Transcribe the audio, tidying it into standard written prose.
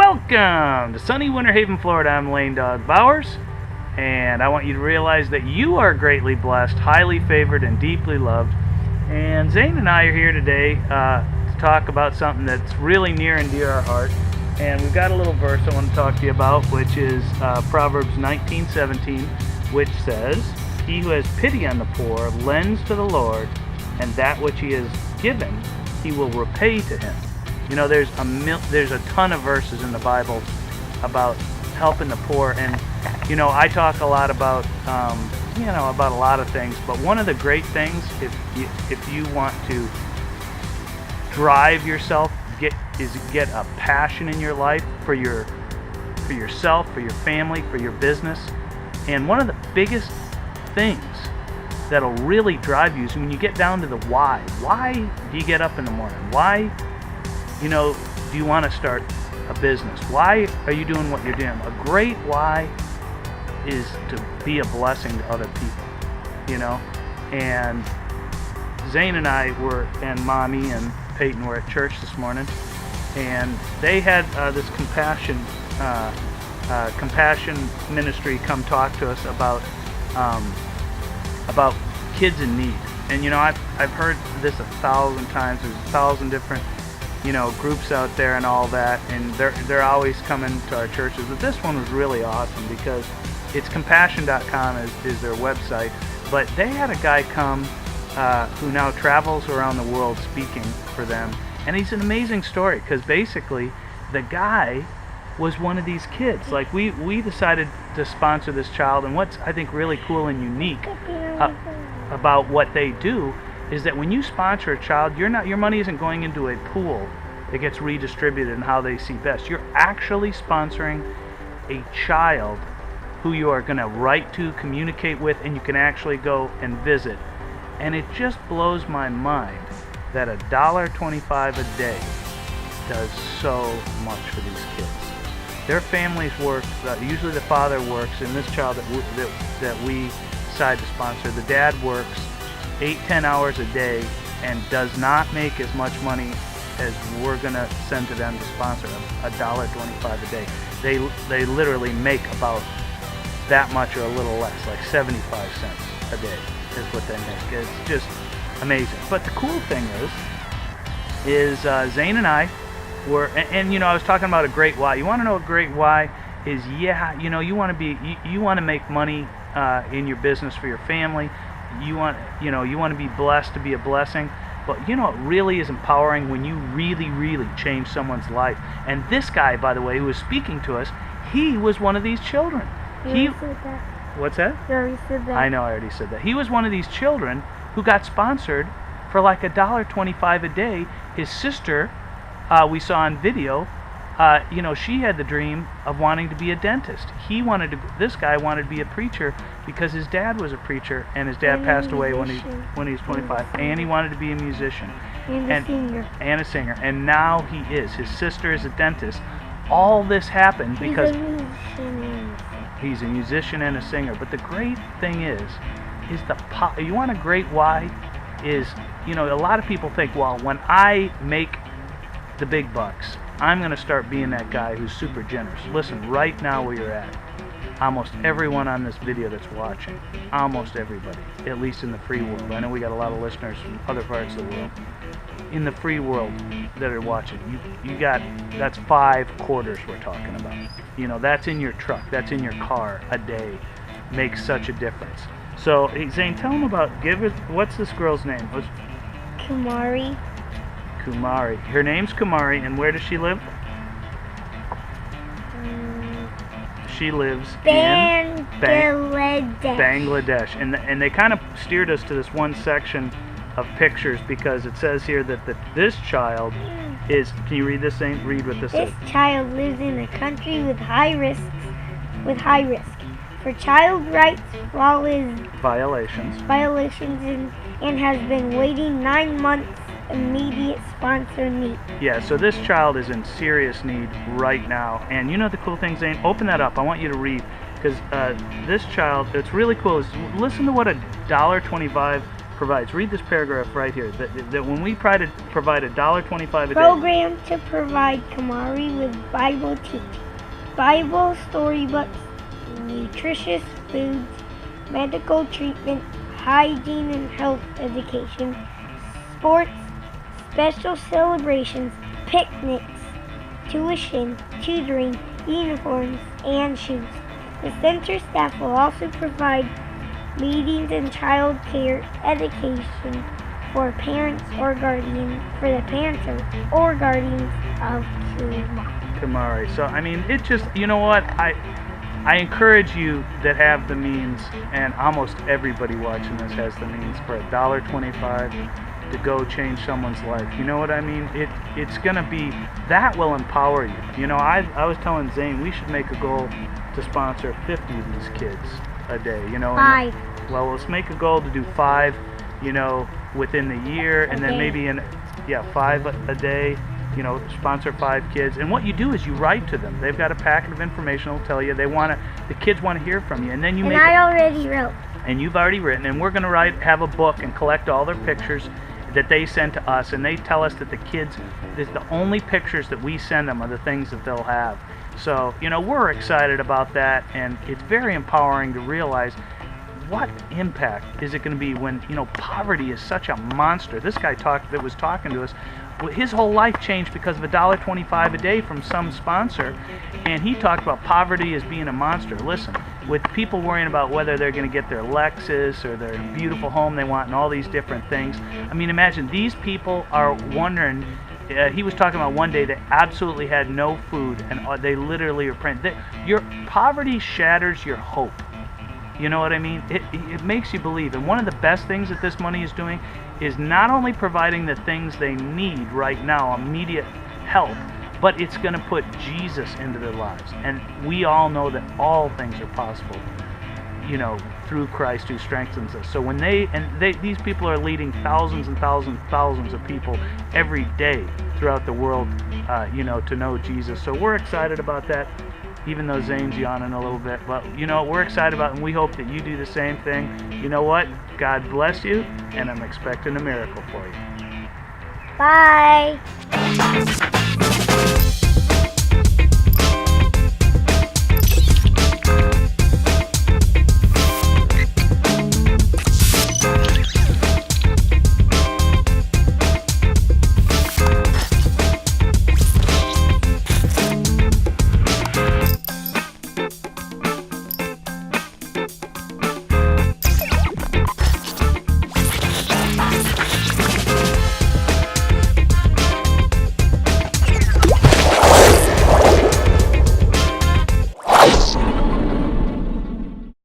Welcome to sunny Winter Haven, Florida. I'm Lane Dawg Bowers, and I want you to realize that you are greatly blessed, highly favored, and deeply loved. And Zane and I are here today to talk about something that's really near and dear our heart. And we've got a little verse I want to talk to you about, which is Proverbs 19:17, which says, "He who has pity on the poor lends to the Lord, and that which he has given he will repay to him." You know, there's a ton of verses in the Bible about helping the poor, and you know, I talk a lot about about a lot of things, but one of the great things, if you want to drive yourself, get a passion in your life for yourself, for your family, for your business. And one of the biggest things that'll really drive you is when you get down to the why. Why do you get up in the morning? Why do you want to start a business? Why are you doing what you're doing? A great why is to be a blessing to other people, And Zane and I and Mommy and Peyton were at church this morning, and they had this compassion ministry come talk to us about kids in need. And I've heard this 1,000 times. There's 1,000 different groups out there and all that, and they're always coming to our churches. But this one was really awesome because it's compassion.com is their website. But they had a guy come who now travels around the world speaking for them, and he's an amazing story because basically the guy was one of these kids. Like we decided to sponsor this child, and what's I think really cool and unique about what they do is that when you sponsor a child, your money isn't going into a pool that gets redistributed in how they see best. You're actually sponsoring a child who you are going to write to, communicate with, and you can actually go and visit. And it just blows my mind that $1.25 a day does so much for these kids. Their families work, usually the father works, and this child that we decide to sponsor, the dad works 8-10 hours a day and does not make as much money as we're going to send to them to sponsor them, $1.25 a day. They literally make about that much or a little less, like 75 cents a day is what they make. It's just amazing. But the cool thing is Zane and I were, and I was talking about a great why. You want to know a great why is, you want to make money in your business for your family. You want to be blessed to be a blessing. But it really is empowering when you really, really change someone's life. And this guy, by the way, who was speaking to us, he was one of these children. You said that. What's that? You already said that. I know, I already said that. He was one of these children who got sponsored for like $1.25 a day. His sister, we saw on video, she had the dream of wanting to be a dentist. This guy wanted to be a preacher because his dad was a preacher, and his dad passed away when he was 25. And he wanted to be a musician. And a singer. And a singer. And now he is. His sister is a dentist. All this happened because he's a musician and a singer. But the great thing is you want a great why is, a lot of people think, well, when I make the big bucks, I'm going to start being that guy who's super generous. Listen, right now where you're at, almost everyone on this video that's watching, almost everybody, at least in the free world. I know we got a lot of listeners from other parts of the world. In the free world that are watching, that's 5 quarters we're talking about. That's in your truck, that's in your car a day, makes such a difference. So, hey, Zane, tell them what's this girl's name? Kumari. Kumari. Her name's Kumari, and where does she live? She lives in Bangladesh. And they kind of steered us to this one section of pictures because it says here that this child is. Can you read this thing? Read what this says. This child lives in a country with high risk for child rights violations and has been waiting 9 months. Immediate sponsor need. Yeah, so this child is in serious need right now. And the cool thing, Zane, open that up. I want you to read, because this child, it's really cool. Listen to what $1.25 provides. Read this paragraph right here. That when we try to provide $1.25 a day. Program to provide Kamari with Bible teaching, Bible storybooks, nutritious foods, medical treatment, hygiene and health education, sports, special celebrations, picnics, tuition, tutoring, uniforms, and shoes. The center staff will also provide meetings and child care education for parents or guardians, or guardians of Kamari. So, I mean, it just, you know what? I encourage you that have the means, and almost everybody watching this has the means, for $1.25 to go change someone's life. You know what I mean? It's gonna be, that will empower you. You know, I was telling Zane we should make a goal to sponsor 50 of these kids a day. You know, 5. Well, let's make a goal to do 5. You know, within the year, and then maybe 5 a day. You know, sponsor 5 kids. And what you do is you write to them. They've got a packet of information that'll tell you the kids want to hear from you, and then you and make. I already wrote. And you've already written, and we're going to have a book and collect all their pictures that they send to us, and they tell us that the kids, the only pictures that we send them are the things that they'll have. So, you know, we're excited about that, and it's very empowering to realize what impact is it going to be when, you know, poverty is such a monster. This guy that was talking to us, his whole life changed because of $1.25 a day from some sponsor, and he talked about poverty as being a monster. Listen, with people worrying about whether they're going to get their Lexus or their beautiful home they want and all these different things, I mean, imagine these people are wondering. He was talking about one day they absolutely had no food, and they literally are praying. Your poverty shatters your hope. You know what I mean? It makes you believe. And one of the best things that this money is doing is not only providing the things they need right now, immediate help, but it's going to put Jesus into their lives. And we all know that all things are possible, you know, through Christ who strengthens us. So when these people are leading thousands and thousands of people every day throughout the world, you know, to know Jesus. So we're excited about that. Even though Zane's yawning a little bit. But, you know, we're excited about it, and we hope that you do the same thing. You know what? God bless you, and I'm expecting a miracle for you. Bye.